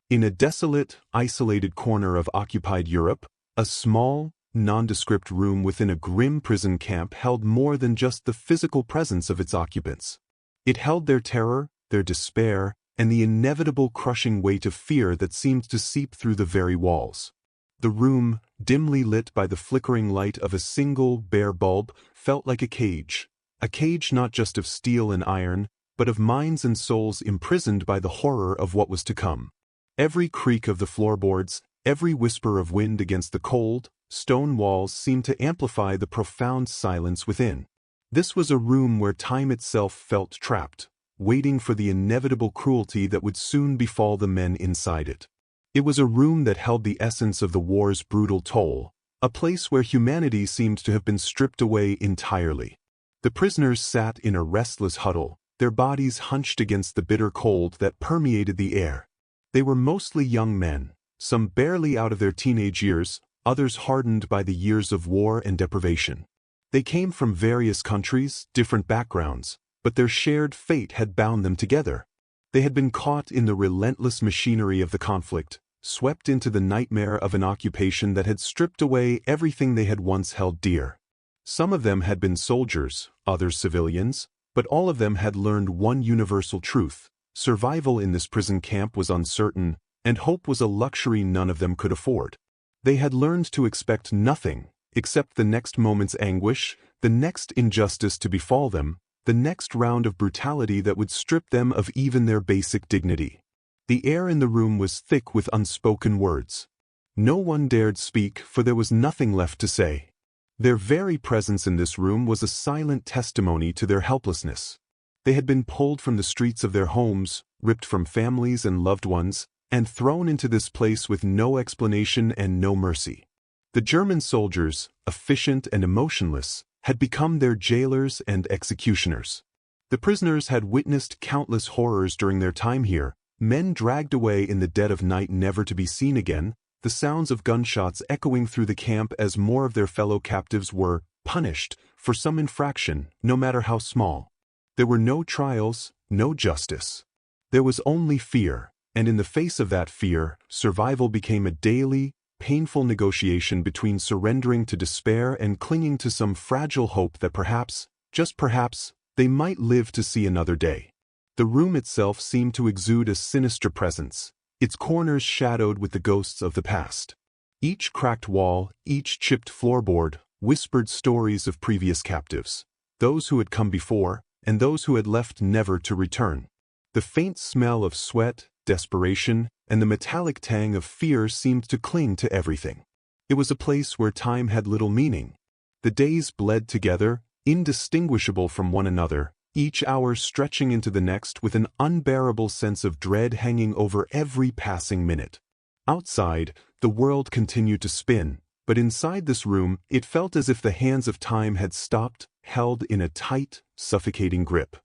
In a desolate, isolated corner of occupied Europe, a small, nondescript room within a grim prison camp held more than just the physical presence of its occupants. It held their terror, their despair, and the inevitable crushing weight of fear that seemed to seep through the very walls. The room, dimly lit by the flickering light of a single, bare bulb, felt like a cage not just of steel and iron, but of minds and souls imprisoned by the horror of what was to come. Every creak of the floorboards, every whisper of wind against the cold, stone walls seemed to amplify the profound silence within. This was a room where time itself felt trapped, waiting for the inevitable cruelty that would soon befall the men inside it. It was a room that held the essence of the war's brutal toll, a place where humanity seemed to have been stripped away entirely. The prisoners sat in a restless huddle, their bodies hunched against the bitter cold that permeated the air. They were mostly young men, some barely out of their teenage years, others hardened by the years of war and deprivation. They came from various countries, different backgrounds, but their shared fate had bound them together. They had been caught in the relentless machinery of the conflict, swept into the nightmare of an occupation that had stripped away everything they had once held dear. Some of them had been soldiers, others civilians, but all of them had learned one universal truth: survival in this prison camp was uncertain, and hope was a luxury none of them could afford. They had learned to expect nothing except the next moment's anguish, the next injustice to befall them, the next round of brutality that would strip them of even their basic dignity. The air in the room was thick with unspoken words. No one dared speak, for there was nothing left to say. Their very presence in this room was a silent testimony to their helplessness. They had been pulled from the streets of their homes, ripped from families and loved ones, and thrown into this place with no explanation and no mercy. The German soldiers, efficient and emotionless, had become their jailers and executioners. The prisoners had witnessed countless horrors during their time here, men dragged away in the dead of night never to be seen again, the sounds of gunshots echoing through the camp as more of their fellow captives were punished for some infraction, no matter how small. There were no trials, no justice. There was only fear, and in the face of that fear, survival became a daily, painful negotiation between surrendering to despair and clinging to some fragile hope that perhaps, just perhaps, they might live to see another day. The room itself seemed to exude a sinister presence, its corners shadowed with the ghosts of the past. Each cracked wall, each chipped floorboard, whispered stories of previous captives, those who had come before, and those who had left never to return. The faint smell of sweat, desperation, and the metallic tang of fear seemed to cling to everything. It was a place where time had little meaning. The days bled together, indistinguishable from one another, each hour stretching into the next with an unbearable sense of dread hanging over every passing minute. Outside, the world continued to spin, but inside this room, it felt as if the hands of time had stopped, held in a tight, suffocating grip.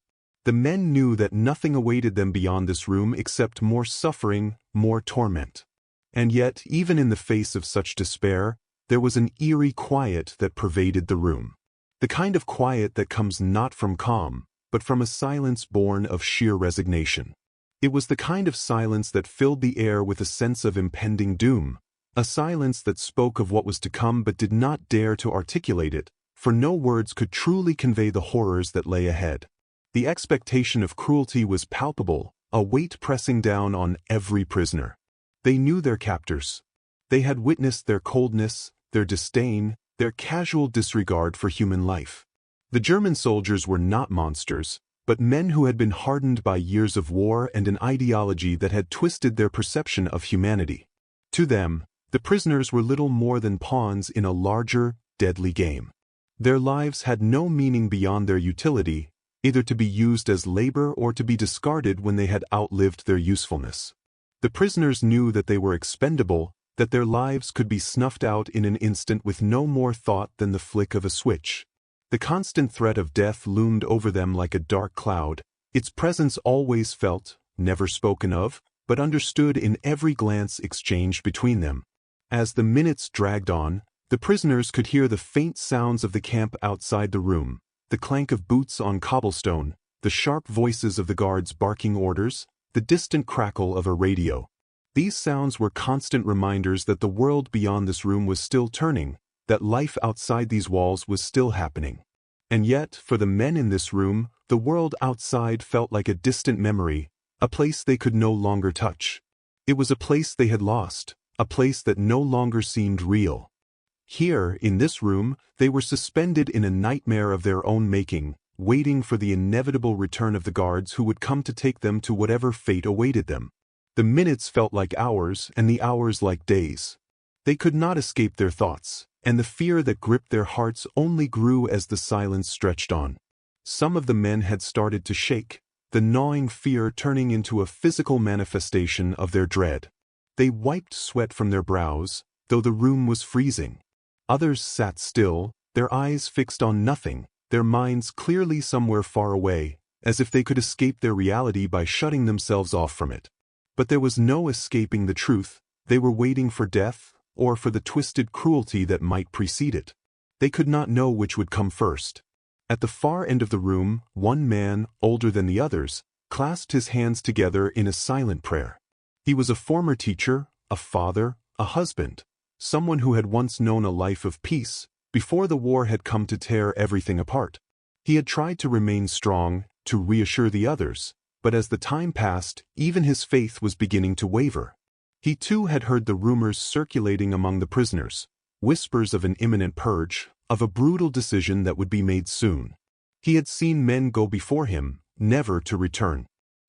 The men knew that nothing awaited them beyond this room except more suffering, more torment. And yet, even in the face of such despair, there was an eerie quiet that pervaded the room. The kind of quiet that comes not from calm, but from a silence born of sheer resignation. It was the kind of silence that filled the air with a sense of impending doom, a silence that spoke of what was to come but did not dare to articulate it, for no words could truly convey the horrors that lay ahead. The expectation of cruelty was palpable, a weight pressing down on every prisoner. They knew their captors. They had witnessed their coldness, their disdain, their casual disregard for human life. The German soldiers were not monsters, but men who had been hardened by years of war and an ideology that had twisted their perception of humanity. To them, the prisoners were little more than pawns in a larger, deadly game. Their lives had no meaning beyond their utility, either to be used as labor or to be discarded when they had outlived their usefulness. The prisoners knew that they were expendable, that their lives could be snuffed out in an instant with no more thought than the flick of a switch. The constant threat of death loomed over them like a dark cloud, its presence always felt, never spoken of, but understood in every glance exchanged between them. As the minutes dragged on, the prisoners could hear the faint sounds of the camp outside the room, the clank of boots on cobblestone, the sharp voices of the guards barking orders, the distant crackle of a radio. These sounds were constant reminders that the world beyond this room was still turning, that life outside these walls was still happening. And yet, for the men in this room, the world outside felt like a distant memory, a place they could no longer touch. It was a place they had lost, a place that no longer seemed real. Here, in this room, they were suspended in a nightmare of their own making, waiting for the inevitable return of the guards who would come to take them to whatever fate awaited them. The minutes felt like hours, and the hours like days. They could not escape their thoughts, and the fear that gripped their hearts only grew as the silence stretched on. Some of the men had started to shake, the gnawing fear turning into a physical manifestation of their dread. They wiped sweat from their brows, though the room was freezing. Others sat still, their eyes fixed on nothing, their minds clearly somewhere far away, as if they could escape their reality by shutting themselves off from it. But there was no escaping the truth. They were waiting for death, or for the twisted cruelty that might precede it. They could not know which would come first. At the far end of the room, one man, older than the others, clasped his hands together in a silent prayer. He was a former teacher, a father, a husband, someone who had once known a life of peace, before the war had come to tear everything apart. He had tried to remain strong, to reassure the others, but as the time passed, even his faith was beginning to waver. He too had heard the rumors circulating among the prisoners, whispers of an imminent purge, of a brutal decision that would be made soon. He had seen men go before him, never to return.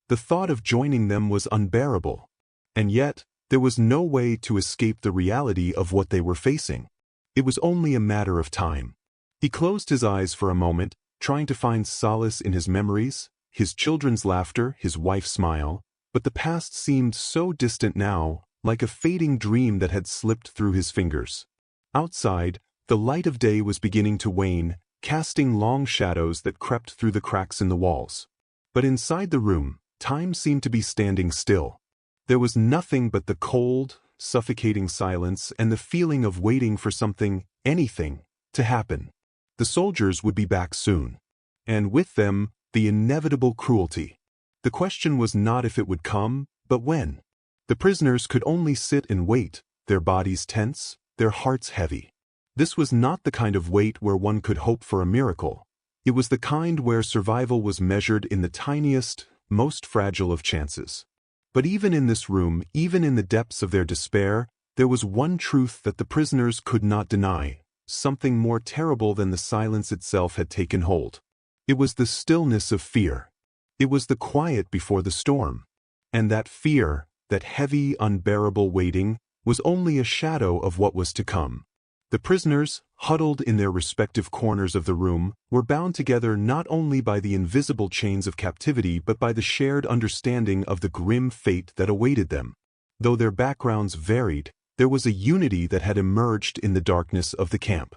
The thought of joining them was unbearable. And yet, there was no way to escape the reality of what they were facing. It was only a matter of time. He closed his eyes for a moment, trying to find solace in his memories, his children's laughter, his wife's smile, but the past seemed so distant now, like a fading dream that had slipped through his fingers. Outside, the light of day was beginning to wane, casting long shadows that crept through the cracks in the walls. But inside the room, time seemed to be standing still. There was nothing but the cold, suffocating silence and the feeling of waiting for something, anything, to happen. The soldiers would be back soon. And with them, the inevitable cruelty. The question was not if it would come, but when. The prisoners could only sit and wait, their bodies tense, their hearts heavy. This was not the kind of wait where one could hope for a miracle. It was the kind where survival was measured in the tiniest, most fragile of chances. But even in this room, even in the depths of their despair, there was one truth that the prisoners could not deny, something more terrible than the silence itself had taken hold. It was the stillness of fear. It was the quiet before the storm. And that fear, that heavy, unbearable waiting, was only a shadow of what was to come. The prisoners, huddled in their respective corners of the room, were bound together not only by the invisible chains of captivity but by the shared understanding of the grim fate that awaited them. Though their backgrounds varied, there was a unity that had emerged in the darkness of the camp.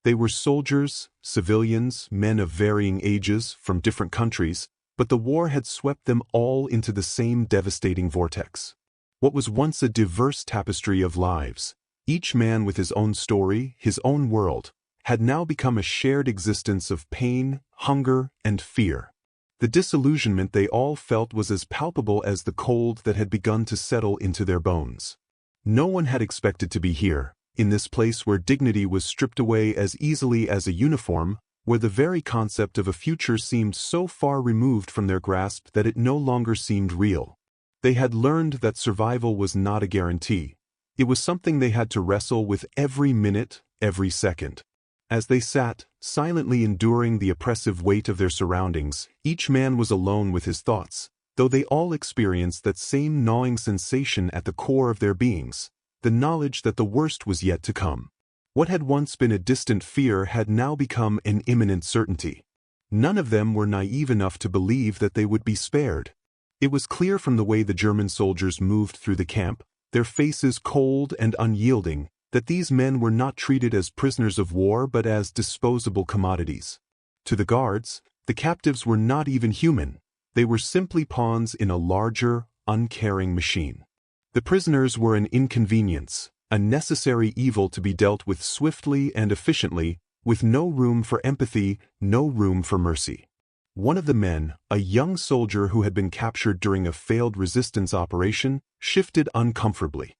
They were soldiers, civilians, men of varying ages, from different countries, but the war had swept them all into the same devastating vortex. What was once a diverse tapestry of lives, each man with his own story, his own world, had now become a shared existence of pain, hunger, and fear. The disillusionment they all felt was as palpable as the cold that had begun to settle into their bones. No one had expected to be here, in this place where dignity was stripped away as easily as a uniform, where the very concept of a future seemed so far removed from their grasp that it no longer seemed real. They had learned that survival was not a guarantee. It was something they had to wrestle with every minute, every second. As they sat, silently enduring the oppressive weight of their surroundings, each man was alone with his thoughts, though they all experienced that same gnawing sensation at the core of their beings, the knowledge that the worst was yet to come. What had once been a distant fear had now become an imminent certainty. None of them were naive enough to believe that they would be spared. It was clear from the way the German soldiers moved through the camp, their faces cold and unyielding, that these men were not treated as prisoners of war but as disposable commodities. To the guards, the captives were not even human. They were simply pawns in a larger, uncaring machine. The prisoners were an inconvenience, a necessary evil to be dealt with swiftly and efficiently, with no room for empathy, no room for mercy. One of the men, a young soldier who had been captured during a failed resistance operation, shifted uncomfortably.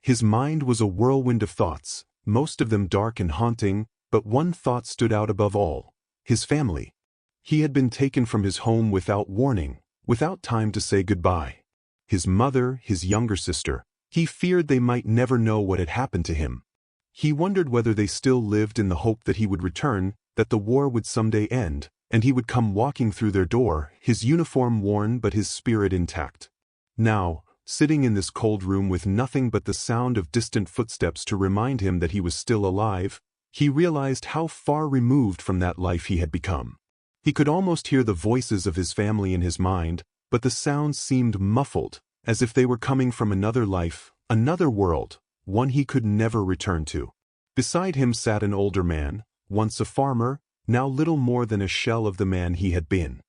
His mind was a whirlwind of thoughts, most of them dark and haunting, but one thought stood out above all: his family. He had been taken from his home without warning, without time to say goodbye. His mother, his younger sister, he feared they might never know what had happened to him. He wondered whether they still lived in the hope that he would return, that the war would someday end, and he would come walking through their door, his uniform worn but his spirit intact. Now, sitting in this cold room with nothing but the sound of distant footsteps to remind him that he was still alive, he realized how far removed from that life he had become. He could almost hear the voices of his family in his mind, but the sounds seemed muffled, as if they were coming from another life, another world, one he could never return to. Beside him sat an older man, once a farmer, now little more than a shell of the man he had been.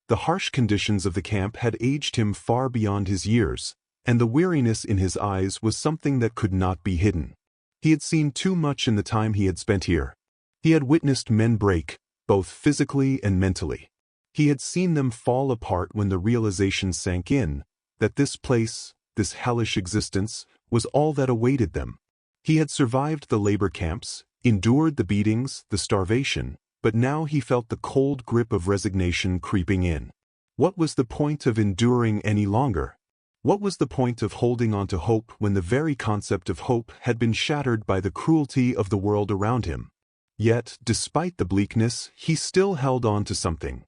The harsh conditions of the camp had aged him far beyond his years, and the weariness in his eyes was something that could not be hidden. He had seen too much in the time he had spent here. He had witnessed men break, both physically and mentally. He had seen them fall apart when the realization sank in, that this place, this hellish existence, was all that awaited them. He had survived the labor camps, endured the beatings, the starvation, but now he felt the cold grip of resignation creeping in. What was the point of enduring any longer? What was the point of holding on to hope when the very concept of hope had been shattered by the cruelty of the world around him? Yet, despite the bleakness, he still held on to something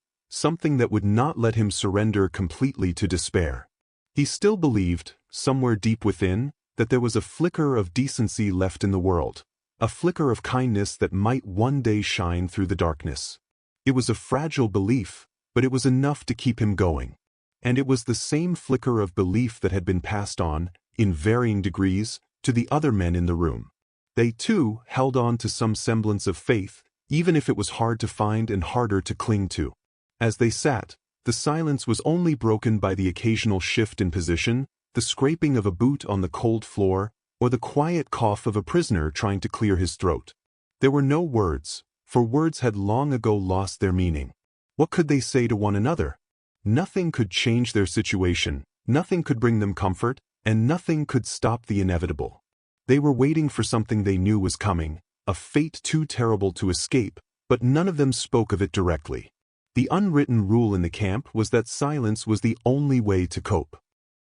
that would not let him surrender completely to despair. He still believed, somewhere deep within, that there was a flicker of decency left in the world, a flicker of kindness that might one day shine through the darkness. It was a fragile belief, but it was enough to keep him going. And it was the same flicker of belief that had been passed on, in varying degrees, to the other men in the room. They too held on to some semblance of faith, even if it was hard to find and harder to cling to. As they sat, the silence was only broken by the occasional shift in position, the scraping of a boot on the cold floor, or the quiet cough of a prisoner trying to clear his throat. There were no words, for words had long ago lost their meaning. What could they say to one another? Nothing could change their situation, nothing could bring them comfort, and nothing could stop the inevitable. They were waiting for something they knew was coming, a fate too terrible to escape, but none of them spoke of it directly. The unwritten rule in the camp was that silence was the only way to cope.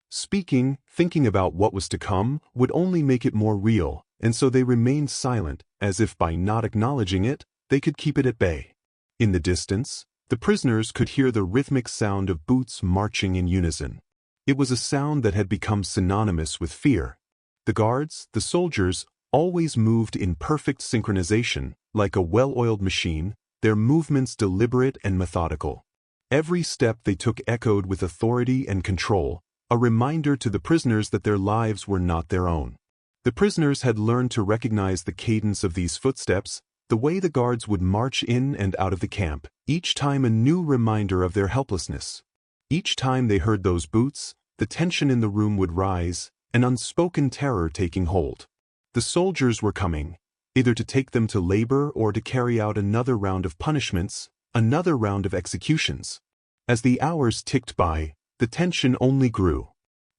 Speaking, thinking about what was to come, would only make it more real, and so they remained silent, as if by not acknowledging it, they could keep it at bay. In the distance, the prisoners could hear the rhythmic sound of boots marching in unison. It was a sound that had become synonymous with fear. The guards, the soldiers, always moved in perfect synchronization, like a well-oiled machine, their movements deliberate and methodical. Every step they took echoed with authority and control, a reminder to the prisoners that their lives were not their own. The prisoners had learned to recognize the cadence of these footsteps, the way the guards would march in and out of the camp, each time a new reminder of their helplessness. Each time they heard those boots, the tension in the room would rise, an unspoken terror taking hold. The soldiers were coming, either to take them to labor or to carry out another round of punishments, another round of executions. As the hours ticked by, the tension only grew.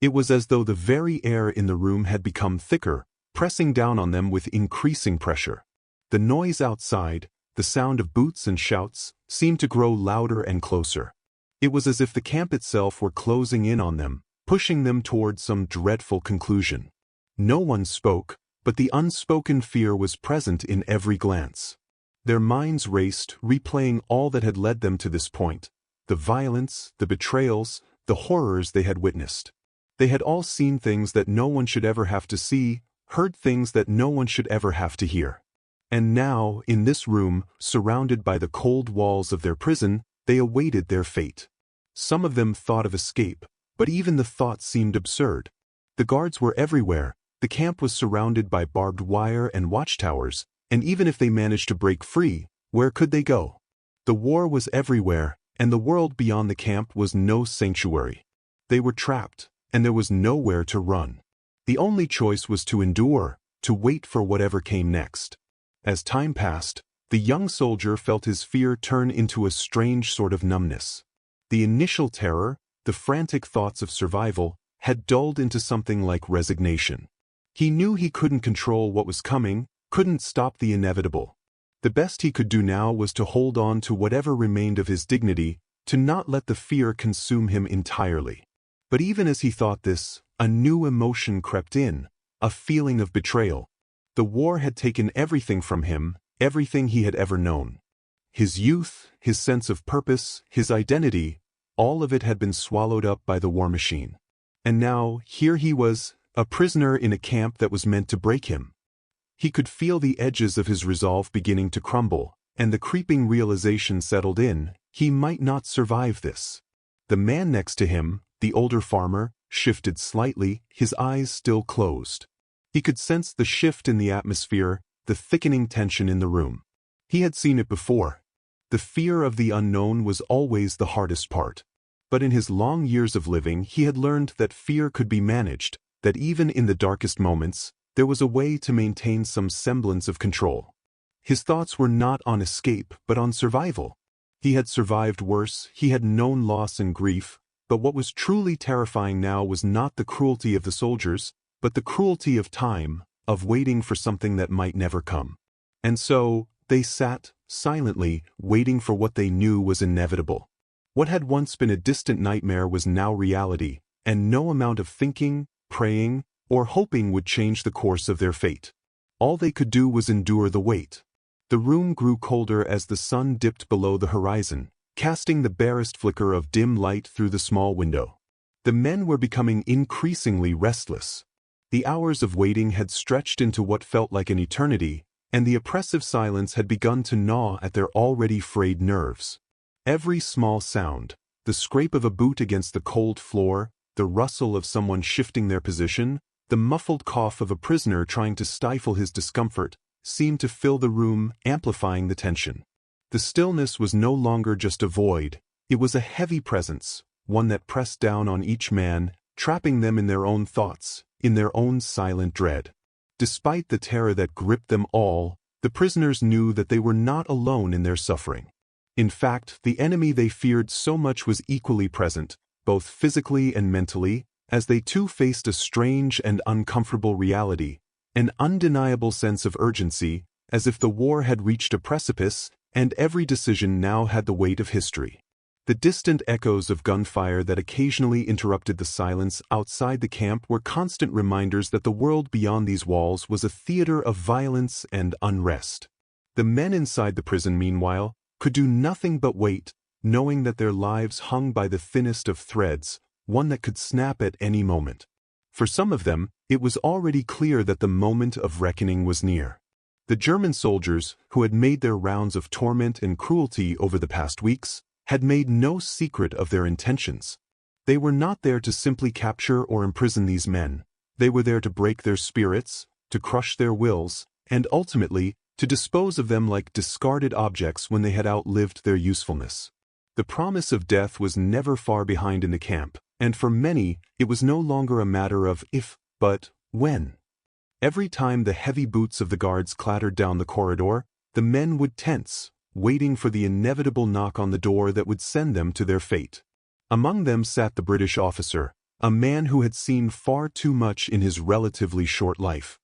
It was as though the very air in the room had become thicker, pressing down on them with increasing pressure. The noise outside, the sound of boots and shouts, seemed to grow louder and closer. It was as if the camp itself were closing in on them, pushing them toward some dreadful conclusion. No one spoke, but the unspoken fear was present in every glance. Their minds raced, replaying all that had led them to this point: the violence, the betrayals, the horrors they had witnessed. They had all seen things that no one should ever have to see, heard things that no one should ever have to hear. And now, in this room, surrounded by the cold walls of their prison, they awaited their fate. Some of them thought of escape, but even the thought seemed absurd. The guards were everywhere, the camp was surrounded by barbed wire and watchtowers, and even if they managed to break free, where could they go? The war was everywhere, and the world beyond the camp was no sanctuary. They were trapped, and there was nowhere to run. The only choice was to endure, to wait for whatever came next. As time passed, the young soldier felt his fear turn into a strange sort of numbness. The initial terror, the frantic thoughts of survival, had dulled into something like resignation. He knew he couldn't control what was coming, couldn't stop the inevitable. The best he could do now was to hold on to whatever remained of his dignity, to not let the fear consume him entirely. But even as he thought this, a new emotion crept in, a feeling of betrayal. The war had taken everything from him, everything he had ever known. His youth, his sense of purpose, his identity, all of it had been swallowed up by the war machine. And now, here he was, a prisoner in a camp that was meant to break him. He could feel the edges of his resolve beginning to crumble, and the creeping realization settled in, he might not survive this. The man next to him, the older farmer, shifted slightly, his eyes still closed. He could sense the shift in the atmosphere, the thickening tension in the room. He had seen it before. The fear of the unknown was always the hardest part. But in his long years of living he had learned that fear could be managed, that even in the darkest moments, there was a way to maintain some semblance of control. His thoughts were not on escape, but on survival. He had survived worse, he had known loss and grief, but what was truly terrifying now was not the cruelty of the soldiers, but the cruelty of time, of waiting for something that might never come. And so, they sat, silently, waiting for what they knew was inevitable. What had once been a distant nightmare was now reality, and no amount of thinking, praying, or hoping would change the course of their fate. All they could do was endure the wait. The room grew colder as the sun dipped below the horizon, casting the barest flicker of dim light through the small window. The men were becoming increasingly restless. The hours of waiting had stretched into what felt like an eternity, and the oppressive silence had begun to gnaw at their already frayed nerves. Every small sound, the scrape of a boot against the cold floor, the rustle of someone shifting their position, the muffled cough of a prisoner trying to stifle his discomfort, seemed to fill the room, amplifying the tension. The stillness was no longer just a void, it was a heavy presence, one that pressed down on each man, trapping them in their own thoughts, in their own silent dread. Despite the terror that gripped them all, the prisoners knew that they were not alone in their suffering. In fact, the enemy they feared so much was equally present, both physically and mentally, as they too faced a strange and uncomfortable reality, an undeniable sense of urgency, as if the war had reached a precipice, and every decision now had the weight of history. The distant echoes of gunfire that occasionally interrupted the silence outside the camp were constant reminders that the world beyond these walls was a theater of violence and unrest. The men inside the prison, meanwhile, could do nothing but wait, knowing that their lives hung by the thinnest of threads, one that could snap at any moment. For some of them, it was already clear that the moment of reckoning was near. The German soldiers, who had made their rounds of torment and cruelty over the past weeks, had made no secret of their intentions. They were not there to simply capture or imprison these men. They were there to break their spirits, to crush their wills, and ultimately, to dispose of them like discarded objects when they had outlived their usefulness. The promise of death was never far behind in the camp, and for many, it was no longer a matter of if, but when. Every time the heavy boots of the guards clattered down the corridor, the men would tense, waiting for the inevitable knock on the door that would send them to their fate. Among them sat the British officer, a man who had seen far too much in his relatively short life.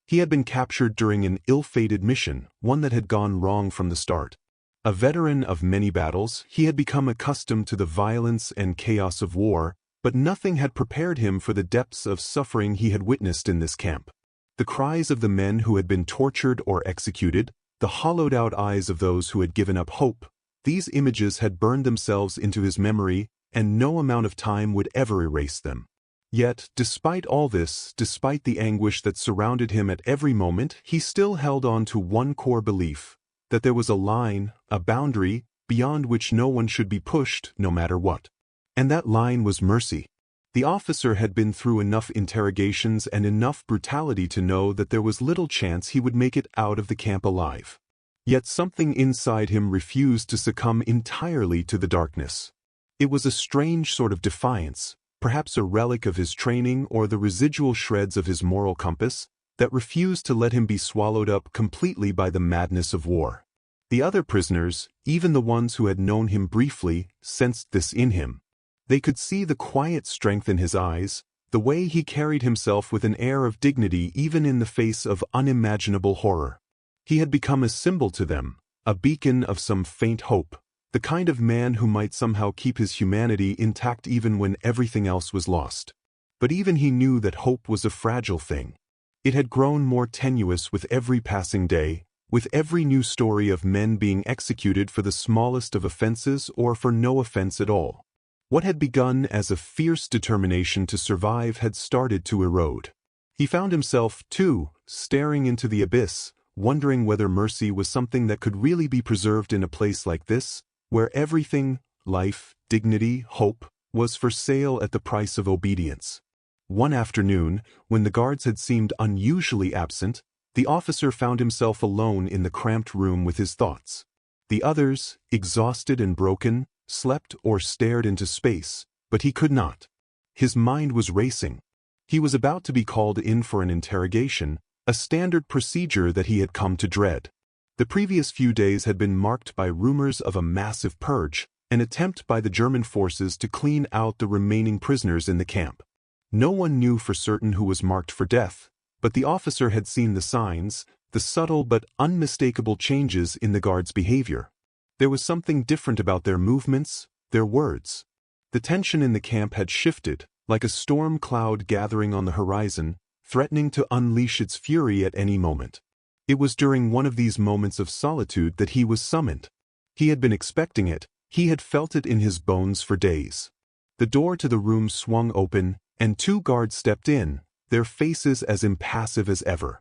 He had been captured during an ill-fated mission, one that had gone wrong from the start. A veteran of many battles, he had become accustomed to the violence and chaos of war, but nothing had prepared him for the depths of suffering he had witnessed in this camp. The cries of the men who had been tortured or executed, the hollowed-out eyes of those who had given up hope, these images had burned themselves into his memory, and no amount of time would ever erase them. Yet, despite all this, despite the anguish that surrounded him at every moment, he still held on to one core belief, that there was a line, a boundary, beyond which no one should be pushed, no matter what. And that line was mercy. The officer had been through enough interrogations and enough brutality to know that there was little chance he would make it out of the camp alive. Yet something inside him refused to succumb entirely to the darkness. It was a strange sort of defiance, perhaps a relic of his training or the residual shreds of his moral compass, that refused to let him be swallowed up completely by the madness of war. The other prisoners, Even the ones who had known him briefly sensed this in him. They could see the quiet strength in his eyes, the way he carried himself with an air of dignity even in the face of unimaginable horror. He had become a symbol to them, a beacon of some faint hope, the kind of man who might somehow keep his humanity intact even when everything else was lost. But even he knew that hope was a fragile thing. It had grown more tenuous with every passing day, with every new story of men being executed for the smallest of offenses or for no offense at all. What had begun as a fierce determination to survive had started to erode. He found himself, too, staring into the abyss, wondering whether mercy was something that could really be preserved in a place like this, where everything, life, dignity, hope, was for sale at the price of obedience. One afternoon, when the guards had seemed unusually absent, the officer found himself alone in the cramped room with his thoughts. The others, exhausted and broken, slept or stared into space, but he could not. His mind was racing. He was about to be called in for an interrogation, a standard procedure that he had come to dread. The previous few days had been marked by rumors of a massive purge, an attempt by the German forces to clean out the remaining prisoners in the camp. No one knew for certain who was marked for death, but the officer had seen the signs, the subtle but unmistakable changes in the guards' behavior. There was something different about their movements, their words. The tension in the camp had shifted, like a storm cloud gathering on the horizon, threatening to unleash its fury at any moment. It was during one of these moments of solitude that he was summoned. He had been expecting it, he had felt it in his bones for days. The door to the room swung open, and two guards stepped in, their faces as impassive as ever.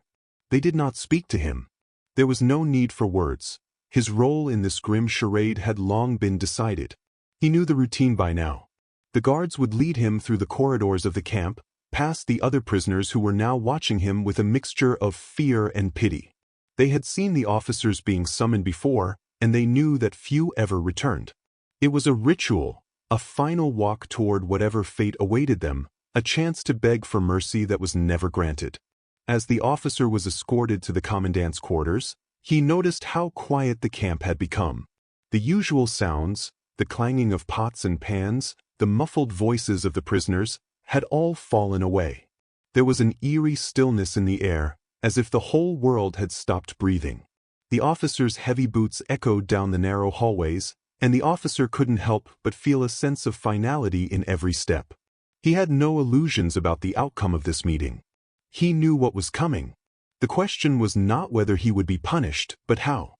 They did not speak to him. There was no need for words. His role in this grim charade had long been decided. He knew the routine by now. The guards would lead him through the corridors of the camp, past the other prisoners who were now watching him with a mixture of fear and pity. They had seen the officers being summoned before, and they knew that few ever returned. It was a ritual, a final walk toward whatever fate awaited them, a chance to beg for mercy that was never granted. As the officer was escorted to the commandant's quarters, he noticed how quiet the camp had become. The usual sounds, the clanging of pots and pans, the muffled voices of the prisoners, had all fallen away. There was an eerie stillness in the air, as if the whole world had stopped breathing. The officer's heavy boots echoed down the narrow hallways, and the officer couldn't help but feel a sense of finality in every step. He had no illusions about the outcome of this meeting. He knew what was coming. The question was not whether he would be punished, but how.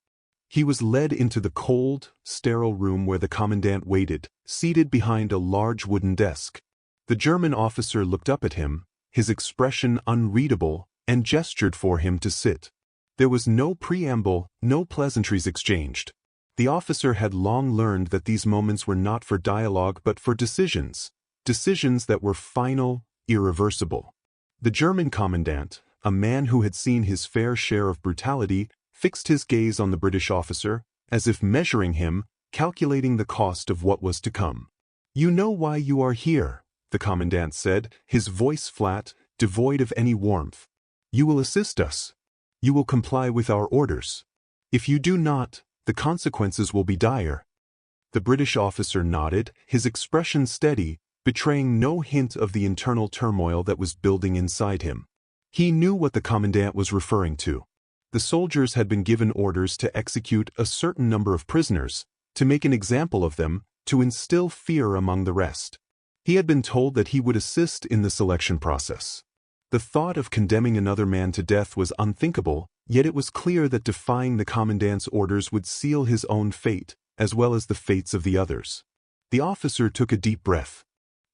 He was led into the cold, sterile room where the commandant waited, seated behind a large wooden desk. The German officer looked up at him, his expression unreadable, and gestured for him to sit. There was no preamble, no pleasantries exchanged. The officer had long learned that these moments were not for dialogue but for decisions, decisions that were final, irreversible. The German commandant, a man who had seen his fair share of brutality, fixed his gaze on the British officer, as if measuring him, calculating the cost of what was to come. "You know why you are here," the commandant said, his voice flat, devoid of any warmth. "You will assist us. You will comply with our orders. If you do not, the consequences will be dire." The British officer nodded, his expression steady, betraying no hint of the internal turmoil that was building inside him. He knew what the commandant was referring to. The soldiers had been given orders to execute a certain number of prisoners, to make an example of them, to instill fear among the rest. He had been told that he would assist in the selection process. The thought of condemning another man to death was unthinkable, yet it was clear that defying the commandant's orders would seal his own fate, as well as the fates of the others. The officer took a deep breath.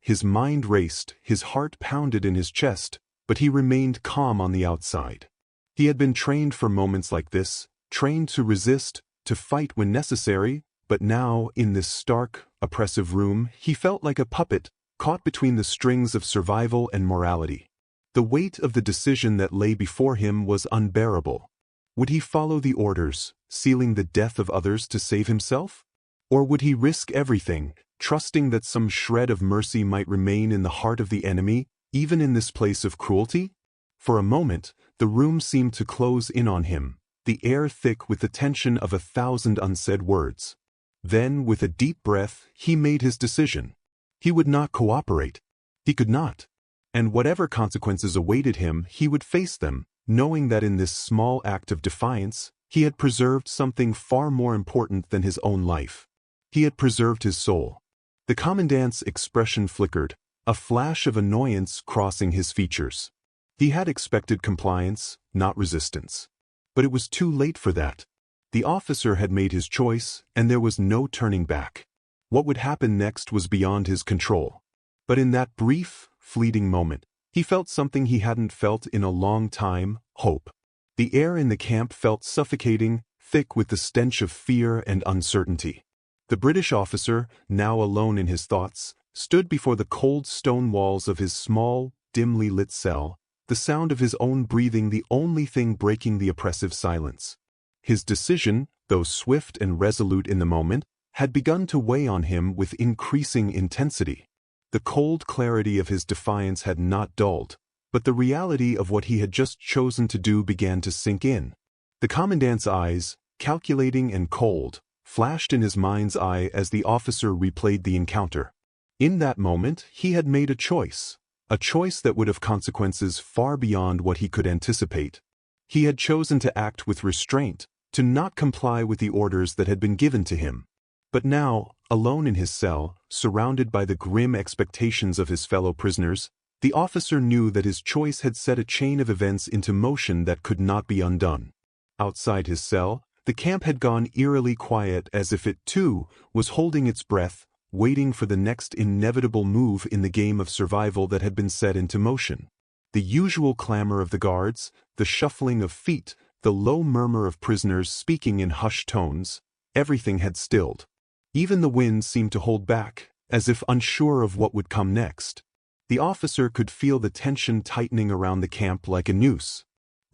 His mind raced, his heart pounded in his chest, but he remained calm on the outside. He had been trained for moments like this, trained to resist, to fight when necessary, but now, in this stark, oppressive room, he felt like a puppet, caught between the strings of survival and morality. The weight of the decision that lay before him was unbearable. Would he follow the orders, sealing the death of others to save himself? Or would he risk everything, trusting that some shred of mercy might remain in the heart of the enemy, even in this place of cruelty? For a moment, the room seemed to close in on him, the air thick with the tension of 1,000 unsaid words. Then, with a deep breath, he made his decision. He would not cooperate. He could not. And whatever consequences awaited him, he would face them, knowing that in this small act of defiance, he had preserved something far more important than his own life. He had preserved his soul. The commandant's expression flickered, a flash of annoyance crossing his features. He had expected compliance, not resistance. But it was too late for that. The officer had made his choice, and there was no turning back. What would happen next was beyond his control. But in that brief, fleeting moment, he felt something he hadn't felt in a long time: hope. The air in the camp felt suffocating, thick with the stench of fear and uncertainty. The British officer, now alone in his thoughts, stood before the cold stone walls of his small, dimly lit cell, the sound of his own breathing the only thing breaking the oppressive silence. His decision, though swift and resolute in the moment, had begun to weigh on him with increasing intensity. The cold clarity of his defiance had not dulled, but the reality of what he had just chosen to do began to sink in. The commandant's eyes, calculating and cold, flashed in his mind's eye as the officer replayed the encounter. In that moment, he had made a choice that would have consequences far beyond what he could anticipate. He had chosen to act with restraint, to not comply with the orders that had been given to him. But now, alone in his cell, surrounded by the grim expectations of his fellow prisoners, the officer knew that his choice had set a chain of events into motion that could not be undone. Outside his cell, the camp had gone eerily quiet, as if it, too, was holding its breath, waiting for the next inevitable move in the game of survival that had been set into motion. The usual clamor of the guards, the shuffling of feet, the low murmur of prisoners speaking in hushed tones, everything had stilled. Even the wind seemed to hold back, as if unsure of what would come next. The officer could feel the tension tightening around the camp like a noose.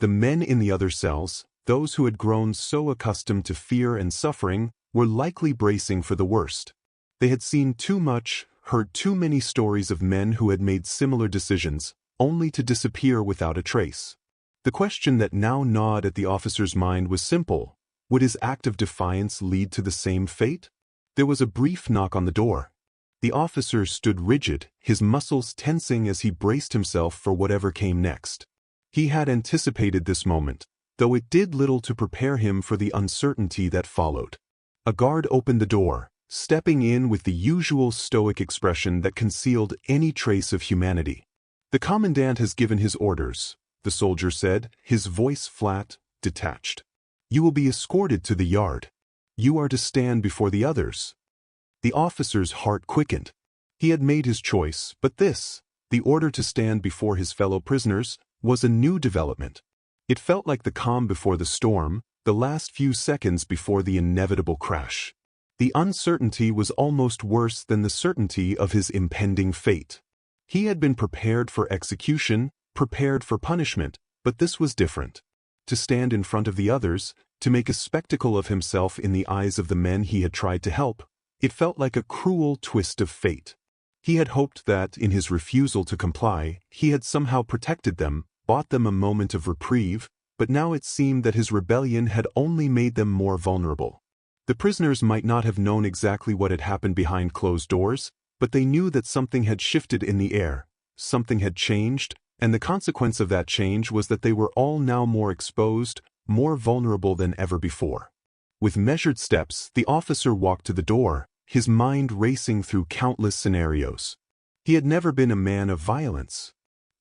The men in the other cells, those who had grown so accustomed to fear and suffering, were likely bracing for the worst. They had seen too much, heard too many stories of men who had made similar decisions, only to disappear without a trace. The question that now gnawed at the officer's mind was simple: would his act of defiance lead to the same fate? There was a brief knock on the door. The officer stood rigid, his muscles tensing as he braced himself for whatever came next. He had anticipated this moment, though it did little to prepare him for the uncertainty that followed. A guard opened the door, stepping in with the usual stoic expression that concealed any trace of humanity. "The commandant has given his orders," the soldier said, his voice flat, detached. "You will be escorted to the yard. You are to stand before the others." The officer's heart quickened. He had made his choice, but this, the order to stand before his fellow prisoners, was a new development. It felt like the calm before the storm, the last few seconds before the inevitable crash. The uncertainty was almost worse than the certainty of his impending fate. He had been prepared for execution, prepared for punishment, but this was different. To stand in front of the others, to make a spectacle of himself in the eyes of the men he had tried to help, it felt like a cruel twist of fate. He had hoped that, in his refusal to comply, he had somehow protected them, bought them a moment of reprieve, but now it seemed that his rebellion had only made them more vulnerable. The prisoners might not have known exactly what had happened behind closed doors, but they knew that something had shifted in the air, something had changed, and the consequence of that change was that they were all now more exposed, more vulnerable than ever before. With measured steps, the officer walked to the door, his mind racing through countless scenarios. He had never been a man of violence.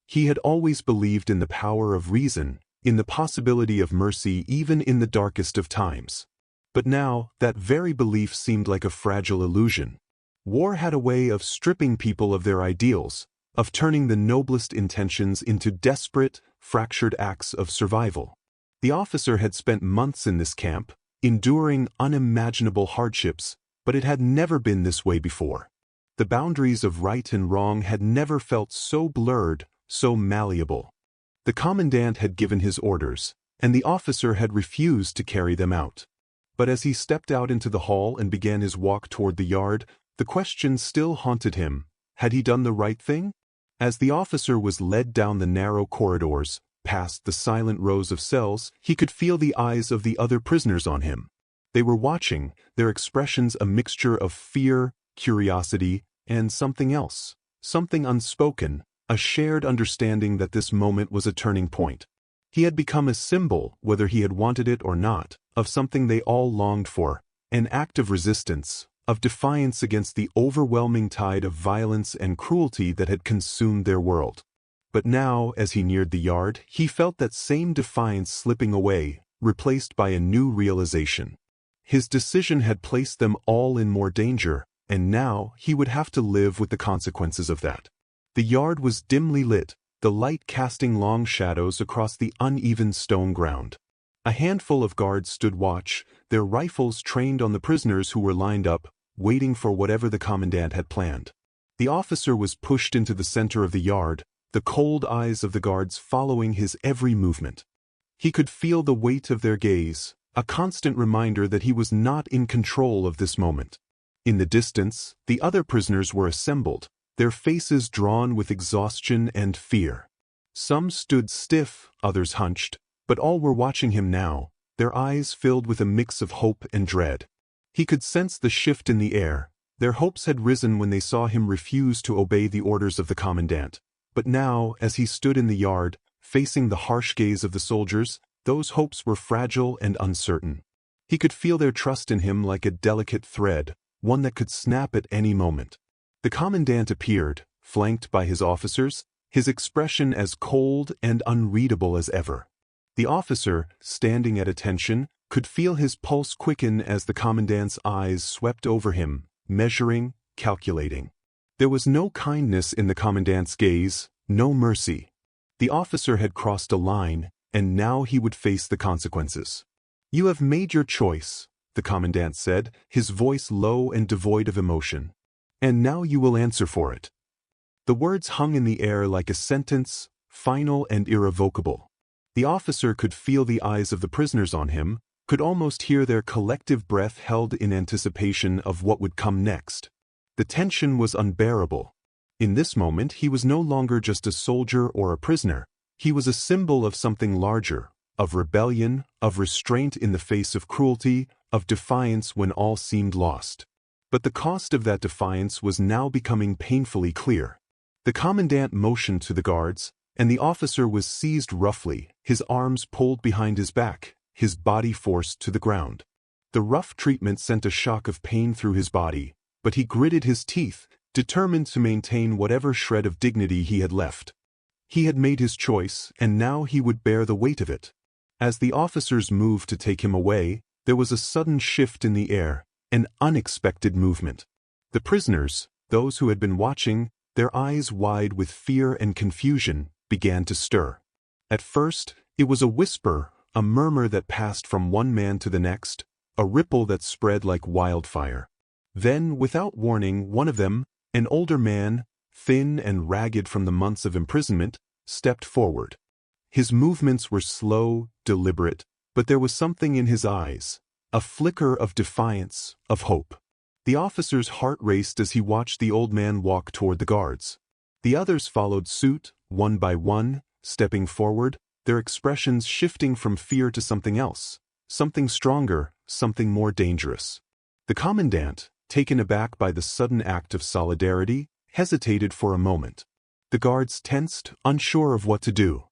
He had always believed in the power of reason, in the possibility of mercy even in the darkest of times. But now, that very belief seemed like a fragile illusion. War had a way of stripping people of their ideals, of turning the noblest intentions into desperate, fractured acts of survival. The officer had spent months in this camp, enduring unimaginable hardships, but it had never been this way before. The boundaries of right and wrong had never felt so blurred, so malleable. The commandant had given his orders, and the officer had refused to carry them out. But as he stepped out into the hall and began his walk toward the yard, the question still haunted him: had he done the right thing? As the officer was led down the narrow corridors, past the silent rows of cells, he could feel the eyes of the other prisoners on him. They were watching, their expressions a mixture of fear, curiosity, and something else, something unspoken, a shared understanding that this moment was a turning point. He had become a symbol, whether he had wanted it or not, of something they all longed for, an act of resistance, of defiance against the overwhelming tide of violence and cruelty that had consumed their world. But now, as he neared the yard, he felt that same defiance slipping away, replaced by a new realization. His decision had placed them all in more danger, and now he would have to live with the consequences of that. The yard was dimly lit, the light casting long shadows across the uneven stone ground. A handful of guards stood watch, their rifles trained on the prisoners who were lined up, waiting for whatever the commandant had planned. The officer was pushed into the center of the yard, the cold eyes of the guards following his every movement. He could feel the weight of their gaze, a constant reminder that he was not in control of this moment. In the distance, the other prisoners were assembled, their faces drawn with exhaustion and fear. Some stood stiff, others hunched, but all were watching him now, their eyes filled with a mix of hope and dread. He could sense the shift in the air. Their hopes had risen when they saw him refuse to obey the orders of the commandant. But now, as he stood in the yard, facing the harsh gaze of the soldiers, those hopes were fragile and uncertain. He could feel their trust in him like a delicate thread, one that could snap at any moment. The commandant appeared, flanked by his officers, his expression as cold and unreadable as ever. The officer, standing at attention, could feel his pulse quicken as the commandant's eyes swept over him, measuring, calculating. There was no kindness in the commandant's gaze, no mercy. The officer had crossed a line, and now he would face the consequences. "You have made your choice," the commandant said, his voice low and devoid of emotion. "And now you will answer for it." The words hung in the air like a sentence, final and irrevocable. The officer could feel the eyes of the prisoners on him, could almost hear their collective breath held in anticipation of what would come next. The tension was unbearable. In this moment he was no longer just a soldier or a prisoner, he was a symbol of something larger, of rebellion, of restraint in the face of cruelty, of defiance when all seemed lost. But the cost of that defiance was now becoming painfully clear. The commandant motioned to the guards, and the officer was seized roughly, his arms pulled behind his back, his body forced to the ground. The rough treatment sent a shock of pain through his body, but he gritted his teeth, determined to maintain whatever shred of dignity he had left. He had made his choice, and now he would bear the weight of it. As the officers moved to take him away, there was a sudden shift in the air, an unexpected movement. The prisoners, those who had been watching, their eyes wide with fear and confusion, began to stir. At first, it was a whisper, a murmur that passed from one man to the next, a ripple that spread like wildfire. Then, without warning, one of them, an older man, thin and ragged from the months of imprisonment, stepped forward. His movements were slow, deliberate, but there was something in his eyes, a flicker of defiance, of hope. The officer's heart raced as he watched the old man walk toward the guards. The others followed suit, one by one, stepping forward, their expressions shifting from fear to something else, something stronger, something more dangerous. The commandant, taken aback by the sudden act of solidarity, hesitated for a moment. The guards tensed, unsure of what to do.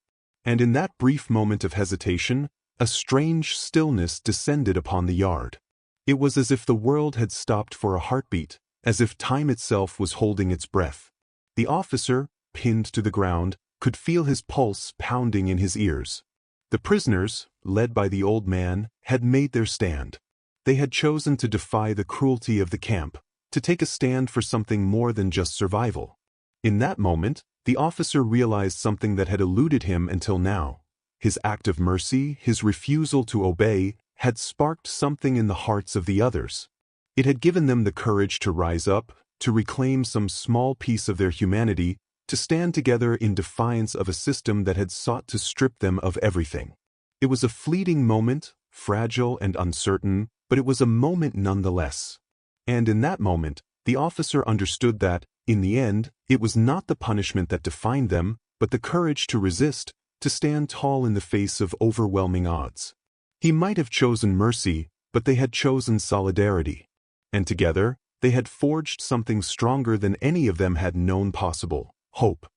And in that brief moment of hesitation, a strange stillness descended upon the yard. It was as if the world had stopped for a heartbeat, as if time itself was holding its breath. The officer, pinned to the ground, could feel his pulse pounding in his ears. The prisoners, led by the old man, had made their stand. They had chosen to defy the cruelty of the camp, to take a stand for something more than just survival. In that moment, the officer realized something that had eluded him until now. His act of mercy, his refusal to obey, had sparked something in the hearts of the others. It had given them the courage to rise up, to reclaim some small piece of their humanity, to stand together in defiance of a system that had sought to strip them of everything. It was a fleeting moment, fragile and uncertain, but it was a moment nonetheless. And in that moment, the officer understood that, in the end, it was not the punishment that defined them, but the courage to resist, to stand tall in the face of overwhelming odds. He might have chosen mercy, but they had chosen solidarity. And together, they had forged something stronger than any of them had known possible: hope.